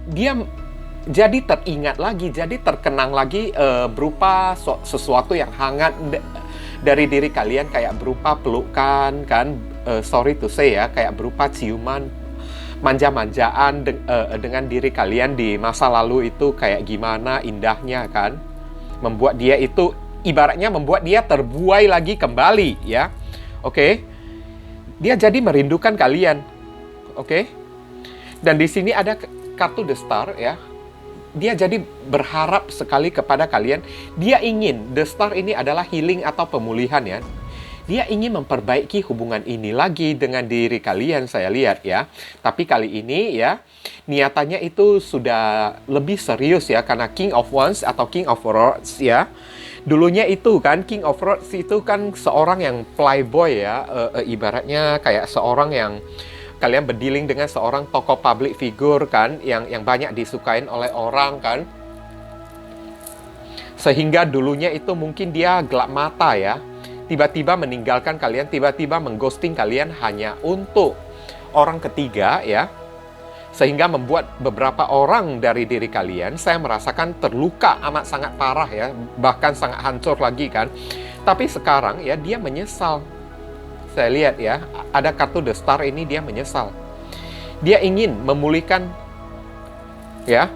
dia jadi teringat lagi, jadi terkenang lagi, berupa sesuatu yang hangat dari diri kalian, kayak berupa pelukan kan, sorry to say ya, kayak berupa ciuman, manja-manjaan dengan diri kalian di masa lalu itu kayak gimana indahnya kan, membuat dia itu ibaratnya membuat dia terbuai lagi kembali ya, oke. Dia jadi merindukan kalian, oke. Dan di sini ada kartu The Star ya. Dia jadi berharap sekali kepada kalian. Dia ingin, The Star ini adalah healing atau pemulihan ya. Dia ingin memperbaiki hubungan ini lagi dengan diri kalian, saya lihat ya. Tapi kali ini ya, niatannya itu sudah lebih serius ya, karena King of Wands atau King of Swords ya. Dulunya itu kan, King of Swords itu kan seorang yang playboy ya, ibaratnya kayak seorang yang kalian berdealing dengan seorang tokoh public figure kan, yang banyak disukain oleh orang kan. Sehingga dulunya itu mungkin dia gelap mata ya, tiba-tiba meninggalkan kalian, tiba-tiba mengghosting kalian hanya untuk orang ketiga ya. Sehingga membuat beberapa orang dari diri kalian, saya merasakan terluka amat sangat parah ya, bahkan sangat hancur lagi kan. Tapi sekarang ya, dia menyesal. Saya lihat ya, ada kartu The Star ini, dia menyesal. Dia ingin memulihkan ya,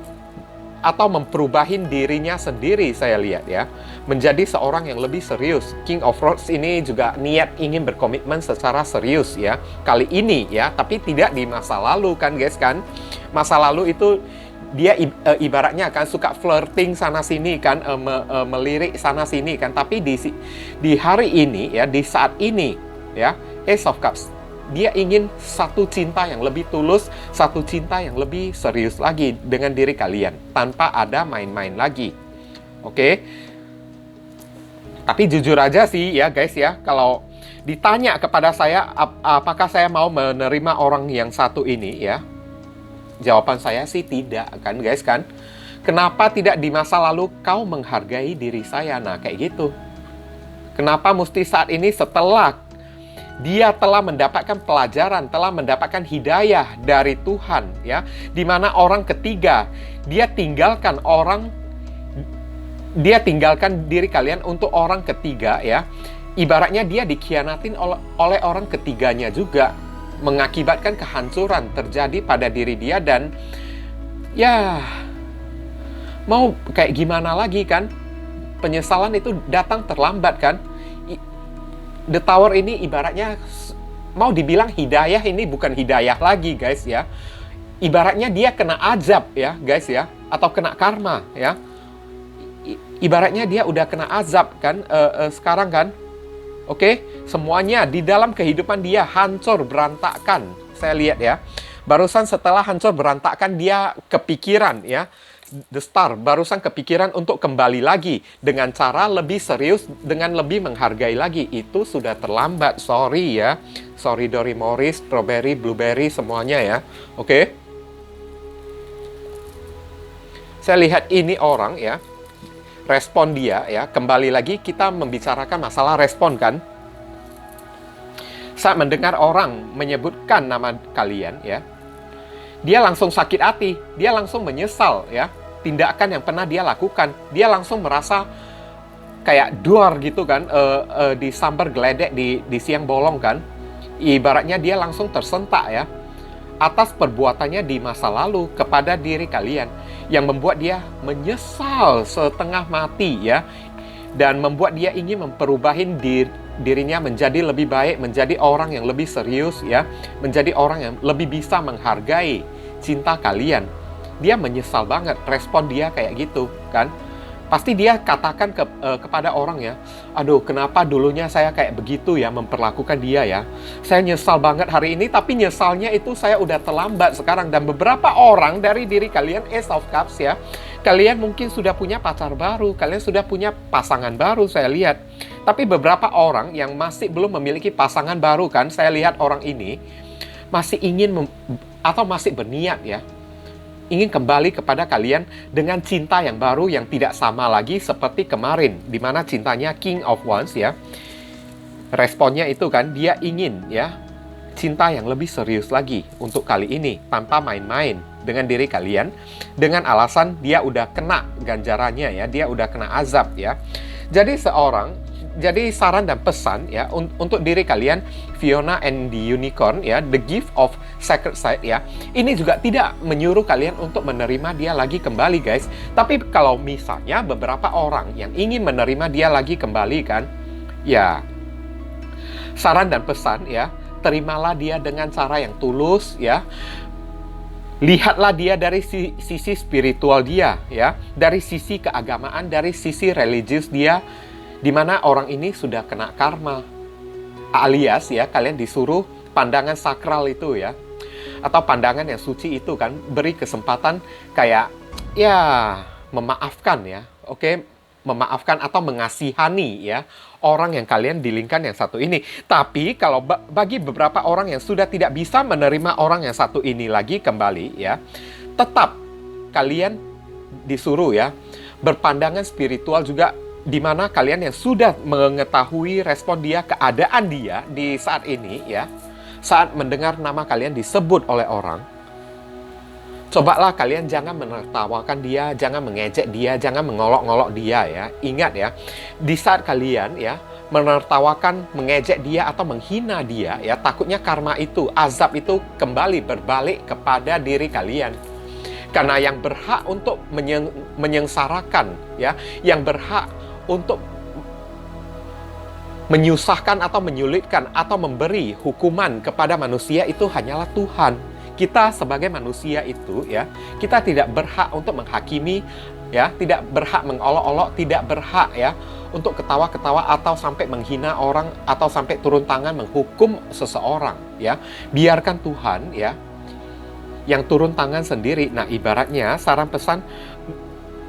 atau memperubahin dirinya sendiri, saya lihat ya, menjadi seorang yang lebih serius. King of Swords ini juga niat ingin berkomitmen secara serius ya, kali ini ya, tapi tidak di masa lalu kan guys kan. Masa lalu itu dia ibaratnya kan suka flirting sana sini kan, melirik sana sini kan, tapi di hari ini ya, di saat ini ya, Ace of Cups, Dia ingin satu cinta yang lebih tulus, satu cinta yang lebih serius lagi dengan diri kalian, tanpa ada main-main lagi. Oke? Tapi jujur aja sih ya guys ya, kalau ditanya kepada saya, apakah saya mau menerima orang yang satu ini ya, jawaban saya sih tidak kan guys kan. Kenapa tidak di masa lalu kau menghargai diri saya? Nah kayak gitu. Kenapa mesti saat ini setelah dia telah mendapatkan pelajaran, telah mendapatkan hidayah dari Tuhan ya, di mana orang ketiga, dia tinggalkan diri kalian untuk orang ketiga ya. Ibaratnya dia dikhianatin oleh orang ketiganya juga, mengakibatkan kehancuran terjadi pada diri dia. Dan ya mau kayak gimana lagi kan, penyesalan itu datang terlambat kan. The Tower ini ibaratnya mau dibilang hidayah, ini bukan hidayah lagi guys ya. Ibaratnya dia kena azab ya guys ya, atau kena karma ya. Ibaratnya dia udah kena azab kan sekarang kan. Oke, semuanya di dalam kehidupan dia hancur berantakan. Saya lihat ya, barusan setelah hancur berantakan dia kepikiran ya, The Star barusan kepikiran untuk kembali lagi dengan cara lebih serius, dengan lebih menghargai lagi. Itu sudah terlambat, sorry ya. Sorry Dory Morris, Strawberry, Blueberry, semuanya ya. Oke. Saya lihat ini orang ya, respon dia ya, kembali lagi kita membicarakan masalah respon kan. Saat mendengar orang menyebutkan nama kalian ya, dia langsung sakit hati, dia langsung menyesal ya, tindakan yang pernah dia lakukan. Dia langsung merasa kayak duar gitu kan, disambar geledek di siang bolong kan. Ibaratnya dia langsung tersentak ya, atas perbuatannya di masa lalu kepada diri kalian, yang membuat dia menyesal setengah mati ya, dan membuat dia ingin memperubahin dirinya menjadi lebih baik, menjadi orang yang lebih serius ya, menjadi orang yang lebih bisa menghargai cinta kalian. Dia menyesal banget, respon dia kayak gitu kan. Pasti dia katakan kepada orang ya, aduh kenapa dulunya saya kayak begitu ya memperlakukan dia ya. Saya nyesal banget hari ini, tapi nyesalnya itu saya udah terlambat sekarang. Dan beberapa orang dari diri kalian, Ace of Cups ya, kalian mungkin sudah punya pacar baru, kalian sudah punya pasangan baru saya lihat. Tapi beberapa orang yang masih belum memiliki pasangan baru kan, saya lihat orang ini masih ingin atau masih berniat ya, ingin kembali kepada kalian dengan cinta yang baru yang tidak sama lagi seperti kemarin, di mana cintanya King of Wands ya. Responnya itu kan, dia ingin ya cinta yang lebih serius lagi untuk kali ini, tanpa main-main dengan diri kalian, dengan alasan dia udah kena ganjarannya ya, dia udah kena azab ya. Jadi saran dan pesan ya untuk diri kalian, Fiona and the Unicorn ya, The Gift of Sacred Side ya. Ini juga tidak menyuruh kalian untuk menerima dia lagi kembali guys. Tapi kalau misalnya beberapa orang yang ingin menerima dia lagi kembali kan, ya saran dan pesan ya, terimalah dia dengan cara yang tulus ya. Lihatlah dia dari sisi spiritual dia ya, dari sisi keagamaan, dari sisi religius dia, di mana orang ini sudah kena karma, alias ya kalian disuruh pandangan sakral itu ya, atau pandangan yang suci itu kan, beri kesempatan kayak ya memaafkan ya, oke, memaafkan atau mengasihani ya orang yang kalian dilingkan yang satu ini. Tapi kalau bagi beberapa orang yang sudah tidak bisa menerima orang yang satu ini lagi kembali ya, tetap kalian disuruh ya berpandangan spiritual juga, di mana kalian yang sudah mengetahui respon dia, keadaan dia di saat ini ya, saat mendengar nama kalian disebut oleh orang, cobalah kalian jangan menertawakan dia, jangan mengejek dia, jangan mengolok-ngolok dia ya. Ingat ya, di saat kalian ya menertawakan, mengejek dia atau menghina dia ya, takutnya karma itu, azab itu kembali berbalik kepada diri kalian. Karena yang berhak untuk menyengsarakan ya, yang berhak untuk menyusahkan atau menyulitkan atau memberi hukuman kepada manusia itu hanyalah Tuhan. Kita sebagai manusia itu ya, kita tidak berhak untuk menghakimi ya, tidak berhak mengolok-olok, tidak berhak ya untuk ketawa-ketawa atau sampai menghina orang atau sampai turun tangan menghukum seseorang ya. Biarkan Tuhan ya yang turun tangan sendiri. Nah, ibaratnya saran pesan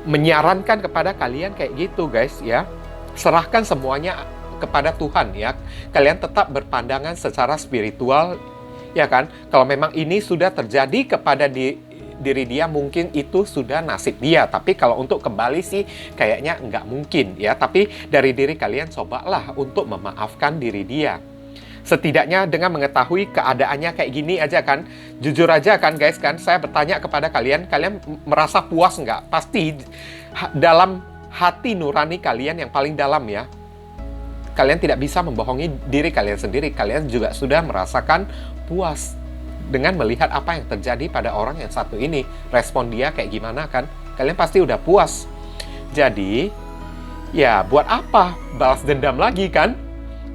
menyarankan kepada kalian kayak gitu guys ya. Serahkan semuanya kepada Tuhan ya. Kalian tetap berpandangan secara spiritual ya kan. Kalau memang ini sudah terjadi kepada diri dia, mungkin itu sudah nasib dia. Tapi kalau untuk kembali sih kayaknya nggak mungkin ya. Tapi dari diri kalian cobalah untuk memaafkan diri dia. Setidaknya dengan mengetahui keadaannya kayak gini aja kan. Jujur aja kan guys kan, saya bertanya kepada kalian, kalian merasa puas nggak? Pasti dalam hati nurani kalian yang paling dalam ya, kalian tidak bisa membohongi diri kalian sendiri. Kalian juga sudah merasakan puas dengan melihat apa yang terjadi pada orang yang satu ini. Respon dia kayak gimana kan? Kalian pasti udah puas. Jadi, ya buat apa balas dendam lagi kan?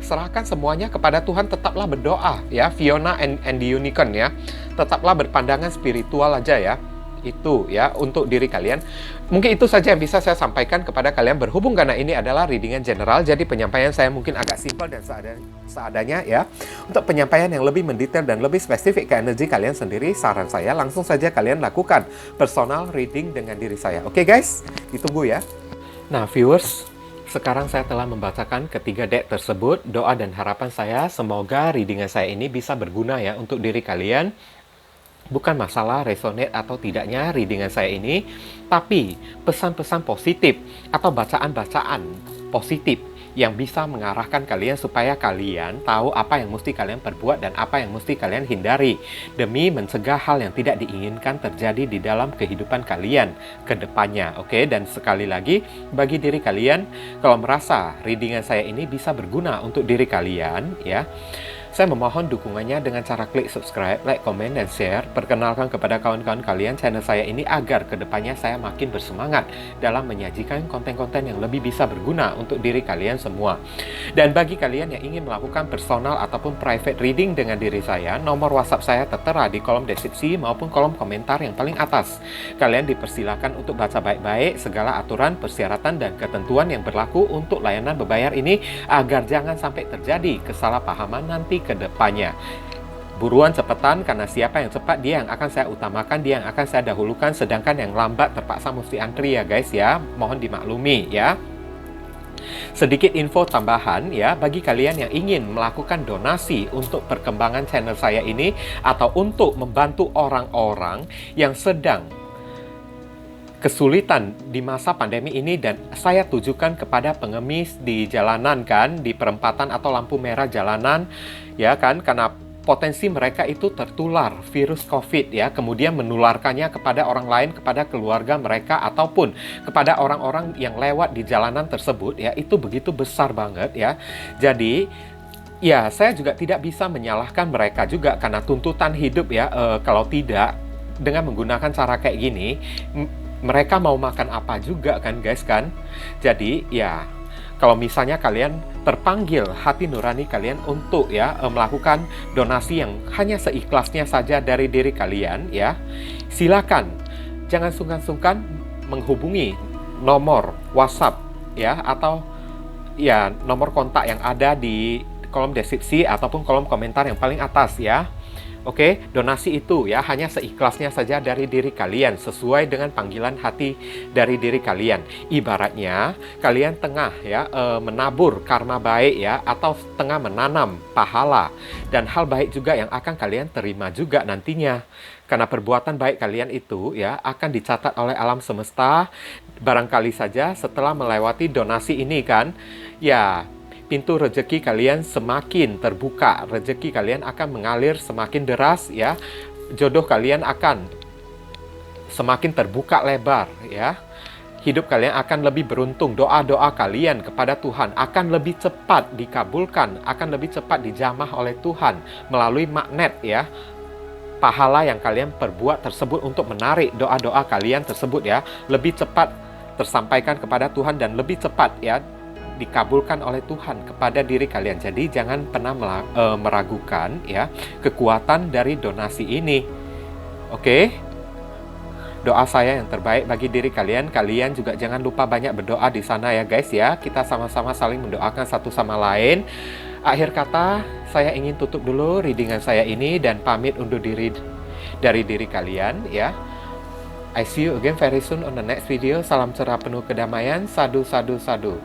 Serahkan semuanya kepada Tuhan, tetaplah berdoa ya. Fiona and the Unicorn ya. Tetaplah berpandangan spiritual aja ya. Itu ya untuk diri kalian. Mungkin itu saja yang bisa saya sampaikan kepada kalian, berhubung karena ini adalah readingan general, jadi penyampaian saya mungkin agak simpel dan seadanya ya. Untuk penyampaian yang lebih mendetail dan lebih spesifik ke energi kalian sendiri, saran saya langsung saja kalian lakukan personal reading dengan diri saya. Oke guys, ditunggu ya. Nah viewers, sekarang saya telah membacakan ketiga deck tersebut. Doa dan harapan saya semoga readingan saya ini bisa berguna ya untuk diri kalian. Bukan masalah resonate atau tidaknya readingan saya ini, tapi pesan-pesan positif atau bacaan-bacaan positif yang bisa mengarahkan kalian supaya kalian tahu apa yang mesti kalian perbuat dan apa yang mesti kalian hindari demi mencegah hal yang tidak diinginkan terjadi di dalam kehidupan kalian ke depannya. Oke, dan sekali lagi bagi diri kalian, kalau merasa readingan saya ini bisa berguna untuk diri kalian ya, saya memohon dukungannya dengan cara klik subscribe, like, komen, dan share. Perkenalkan kepada kawan-kawan kalian channel saya ini agar kedepannya saya makin bersemangat dalam menyajikan konten-konten yang lebih bisa berguna untuk diri kalian semua. Dan bagi kalian yang ingin melakukan personal ataupun private reading dengan diri saya, nomor WhatsApp saya tertera di kolom deskripsi maupun kolom komentar yang paling atas. Kalian dipersilakan untuk baca baik-baik segala aturan, persyaratan, dan ketentuan yang berlaku untuk layanan berbayar ini agar jangan sampai terjadi kesalahpahaman nanti ke depannya. Buruan cepetan, karena siapa yang cepat dia yang akan saya utamakan, dia yang akan saya dahulukan, sedangkan yang lambat terpaksa mesti antri ya guys ya. Mohon dimaklumi ya. Sedikit info tambahan ya, bagi kalian yang ingin melakukan donasi untuk perkembangan channel saya ini atau untuk membantu orang-orang yang sedang kesulitan di masa pandemi ini, dan saya tujukan kepada pengemis di jalanan kan, di perempatan atau lampu merah jalanan ya kan, karena potensi mereka itu tertular virus COVID ya, kemudian menularkannya kepada orang lain, kepada keluarga mereka ataupun kepada orang-orang yang lewat di jalanan tersebut ya, itu begitu besar banget ya. Jadi ya saya juga tidak bisa menyalahkan mereka juga karena tuntutan hidup ya. Kalau tidak dengan menggunakan cara kayak gini, mereka mau makan apa juga kan guys kan. Jadi ya kalau misalnya kalian terpanggil hati nurani kalian untuk ya melakukan donasi yang hanya seikhlasnya saja dari diri kalian ya, silakan jangan sungkan-sungkan menghubungi nomor WhatsApp ya, atau ya nomor kontak yang ada di kolom deskripsi ataupun kolom komentar yang paling atas ya. Oke, donasi itu ya hanya seikhlasnya saja dari diri kalian, sesuai dengan panggilan hati dari diri kalian. Ibaratnya kalian tengah ya menabur karma baik ya, atau tengah menanam pahala dan hal baik juga yang akan kalian terima juga nantinya. Karena perbuatan baik kalian itu ya akan dicatat oleh alam semesta. Barangkali saja setelah melewati donasi ini kan, ya pintu rezeki kalian semakin terbuka, rezeki kalian akan mengalir semakin deras ya, jodoh kalian akan semakin terbuka lebar ya, hidup kalian akan lebih beruntung, doa-doa kalian kepada Tuhan akan lebih cepat dikabulkan, akan lebih cepat dijamah oleh Tuhan melalui magnet ya, pahala yang kalian perbuat tersebut untuk menarik doa-doa kalian tersebut ya, lebih cepat tersampaikan kepada Tuhan dan lebih cepat ya dikabulkan oleh Tuhan kepada diri kalian. Jadi jangan pernah meragukan ya kekuatan dari donasi ini Oke? Doa saya yang terbaik bagi diri kalian. Kalian juga jangan lupa banyak berdoa di sana ya guys ya. Kita sama-sama saling mendoakan satu sama lain. Akhir kata, saya ingin tutup dulu readingan saya ini dan pamit undur diri dari diri kalian ya. I see you again very soon on the next video. Salam cerah penuh kedamaian. Sadu, sadu, sadu.